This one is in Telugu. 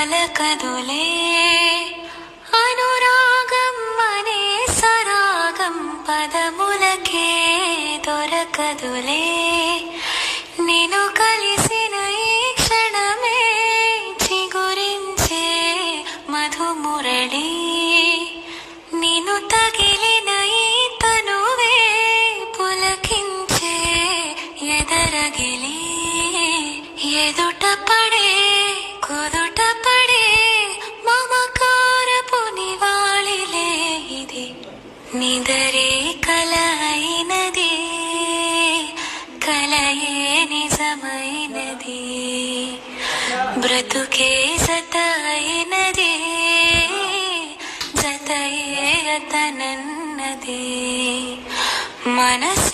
పలకదులే అనురాగం అనే సరాగం పదములకే దొరకదులే నిన్ను కలిసిన ఈ క్షణమే చిగురించే మధుమురళి నిన్ను తగిలిన ఈ తనువే పులకించే ఎదరగిలి ఎదుట పడే కుదుట పడే మమకారపు నివాళిలే ఇది నిదరే కల అయినది కలయే నిజమైనది బ్రతుకే జత అయినది జతయే అతనన్నది మనసు